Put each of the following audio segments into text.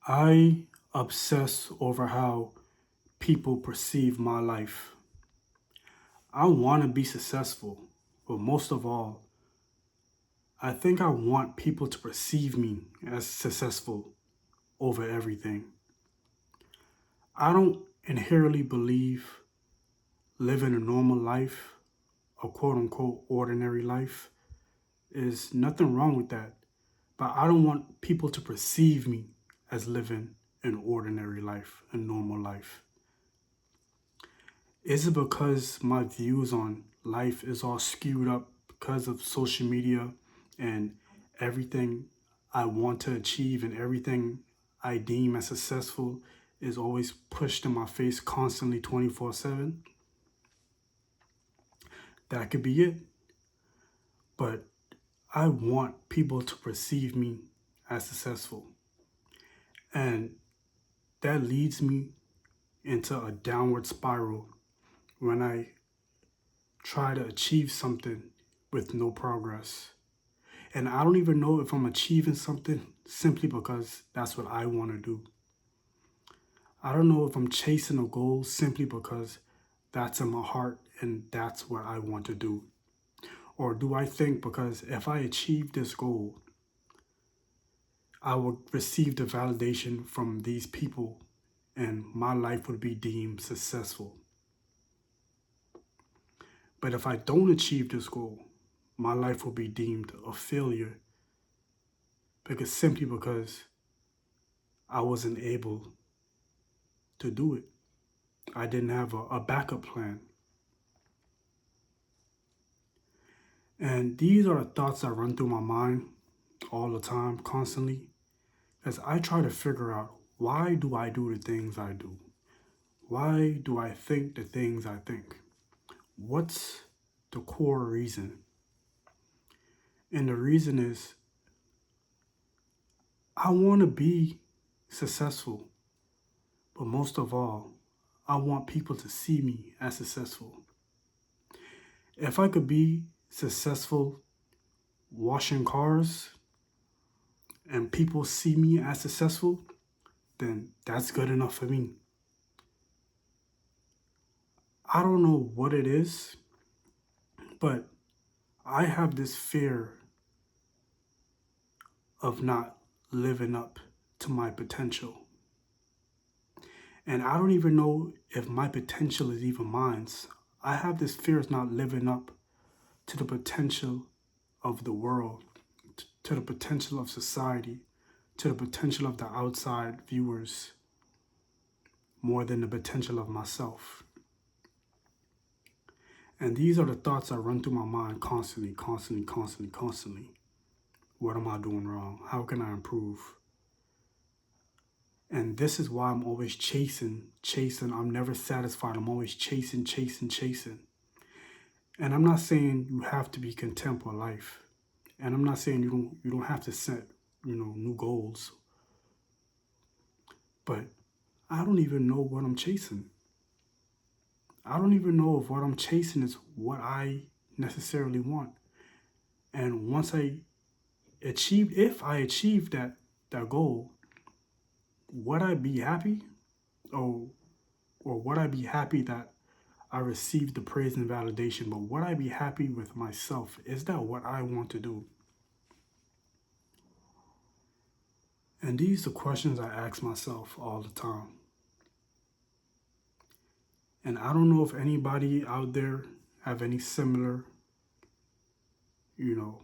I obsess over how people perceive my life. I want to be successful, but most of all, I think I want people to perceive me as successful over everything. I don't inherently believe living a normal life, a quote unquote ordinary life, is nothing wrong with that. But I don't want people to perceive me as living an ordinary life, a normal life. Is it because my views on life is all skewed up because of social media and everything I want to achieve and everything I deem as successful is always pushed in my face constantly 24/7? That could be it. But I want people to perceive me as successful. And that leads me into a downward spiral when I try to achieve something with no progress. And I don't even know if I'm achieving something simply because that's what I want to do. I don't know if I'm chasing a goal simply because that's in my heart and that's what I want to do. Or do I think because if I achieve this goal, I will receive the validation from these people and my life would be deemed successful. But if I don't achieve this goal, my life will be deemed a failure simply because I wasn't able to do it. I didn't have a backup plan. And these are the thoughts that run through my mind all the time, constantly, as I try to figure out, why do I do the things I do? Why do I think the things I think? What's the core reason? And the reason is I want to be successful, but most of all, I want people to see me as successful. If I could be successful washing cars and people see me as successful, then that's good enough for me. I don't know what it is, but I have this fear of not living up to my potential. And I don't even know if my potential is even mine. I have this fear of not living up to the potential of the world, to the potential of society, to the potential of the outside viewers, more than the potential of myself. And these are the thoughts that run through my mind constantly, constantly, constantly, constantly. What am I doing wrong? How can I improve? And this is why I'm always chasing. I'm never satisfied. I'm always chasing. And I'm not saying you have to be content with life. And I'm not saying you don't have to set, new goals. But I don't even know what I'm chasing. I don't even know if what I'm chasing is what I necessarily want. And if I achieve that goal, would I be happy? Or would I be happy that I received the praise and validation, but would I be happy with myself? Is that what I want to do? And these are questions I ask myself all the time. And I don't know if anybody out there have any similar, you know,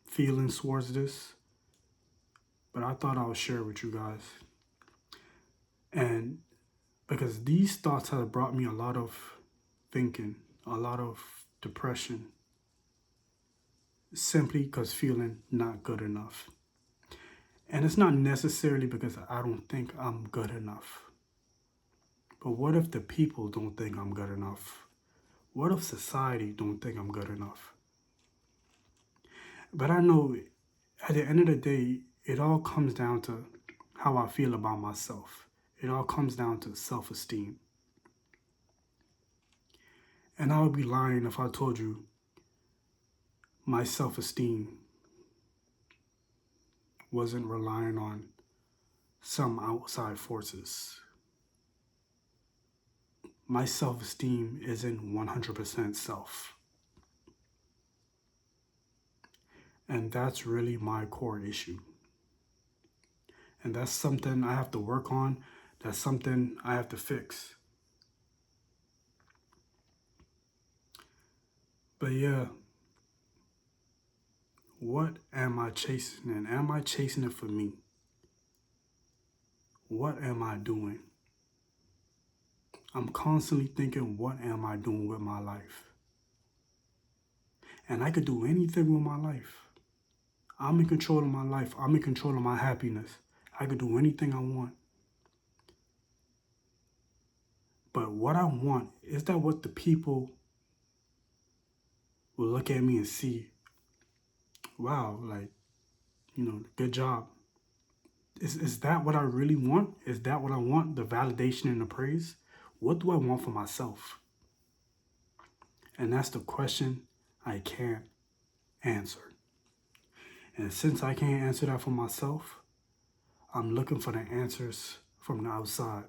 feelings towards this, but I thought I would share with you guys. And because these thoughts have brought me a lot of thinking, a lot of depression, simply because feeling not good enough. And it's not necessarily because I don't think I'm good enough. But what if the people don't think I'm good enough? What if society don't think I'm good enough? But I know at the end of the day, it all comes down to how I feel about myself. It all comes down to self-esteem. And I would be lying if I told you my self-esteem wasn't relying on some outside forces. My self-esteem isn't 100% self. And that's really my core issue. And that's something I have to work on. That's something I have to fix. But yeah, what am I chasing? And am I chasing it for me? What am I doing? I'm constantly thinking, what am I doing with my life? And I could do anything with my life. I'm in control of my life. I'm in control of my happiness. I could do anything I want. But what I want, is that what the people will look at me and see? Wow, like, good job. Is that what I really want? Is that what I want? The validation and the praise? What do I want for myself? And that's the question I can't answer. And since I can't answer that for myself, I'm looking for the answers from the outside.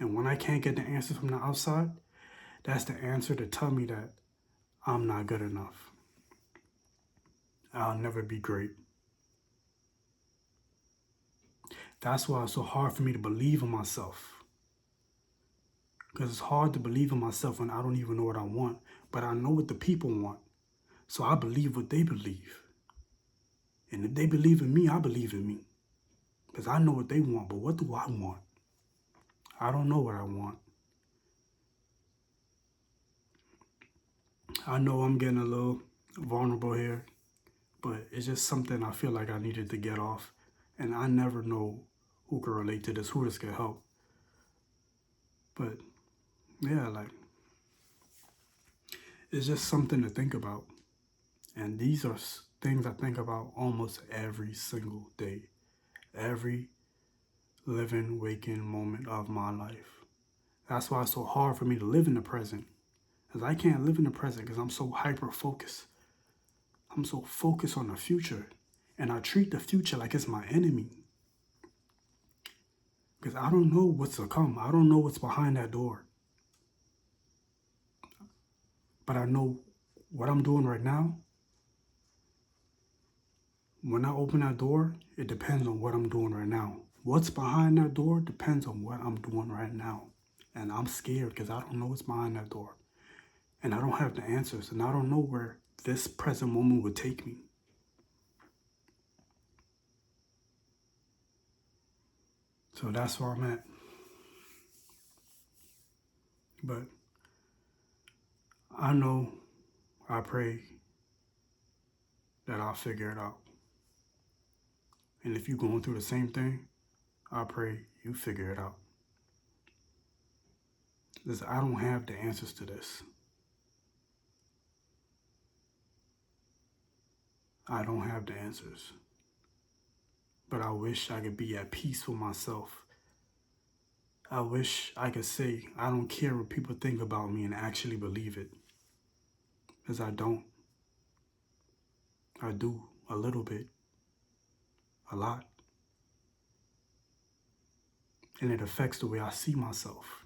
And when I can't get the answers from the outside, that's the answer to tell me that I'm not good enough. I'll never be great. That's why it's so hard for me to believe in myself. Because it's hard to believe in myself when I don't even know what I want. But I know what the people want. So I believe what they believe. And if they believe in me, I believe in me. Because I know what they want. But what do I want? I don't know what I want. I know I'm getting a little vulnerable here. But it's just something I feel like I needed to get off. And I never know who can relate to this, who this can help. But yeah, like, it's just something to think about. And these are things I think about almost every single day. Every living, waking moment of my life. That's why it's so hard for me to live in the present. Because I can't live in the present because I'm so hyper-focused. I'm so focused on the future. And I treat the future like it's my enemy. Because I don't know what's to come. I don't know what's behind that door. But I know what I'm doing right now. When I open that door, it depends on what I'm doing right now. What's behind that door depends on what I'm doing right now. And I'm scared because I don't know what's behind that door. And I don't have the answers. And I don't know where this present moment would take me. So that's where I'm at. But I know, I pray that I'll figure it out. And if you're going through the same thing, I pray you figure it out. Because I don't have the answers to this. I don't have the answers. But I wish I could be at peace with myself. I wish I could say, I don't care what people think about me and actually believe it. Because I don't. I do a little bit. A lot. And it affects the way I see myself.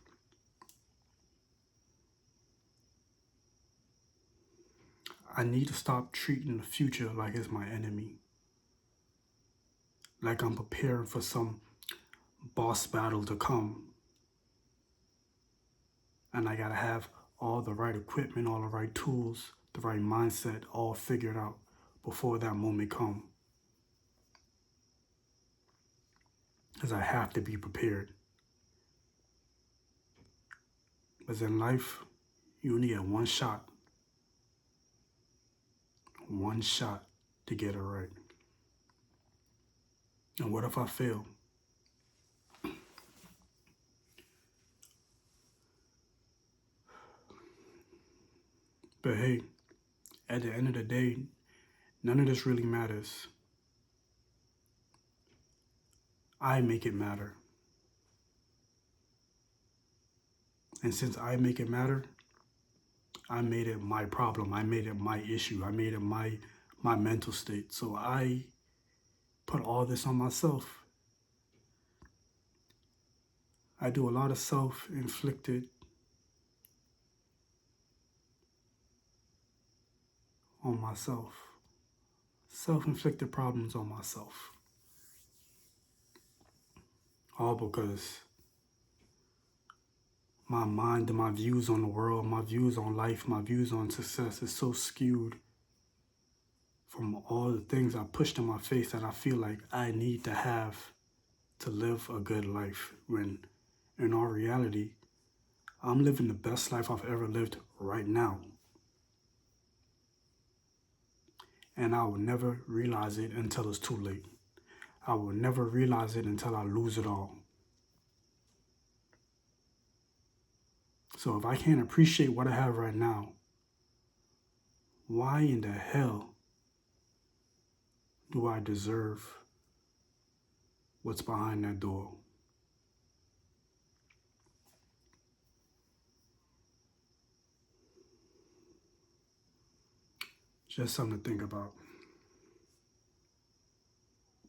I need to stop treating the future like it's my enemy. Like I'm preparing for some boss battle to come. And I gotta have all the right equipment, all the right tools, the right mindset, all figured out before that moment comes. Because I have to be prepared. Because in life, you only get one shot. One shot to get it right. And what if I fail? But hey, at the end of the day, none of this really matters. I make it matter. And since I make it matter, I made it my problem. I made it my issue. I made it my mental state. So I put all this on myself. I do a lot of self-inflicted on myself. Self-inflicted problems on myself. All because my mind and my views on the world, my views on life, my views on success is so skewed from all the things I pushed in my face that I feel like I need to have to live a good life, when in all reality, I'm living the best life I've ever lived right now. And I will never realize it until it's too late. I will never realize it until I lose it all. So if I can't appreciate what I have right now, why in the hell do I deserve what's behind that door? Just something to think about.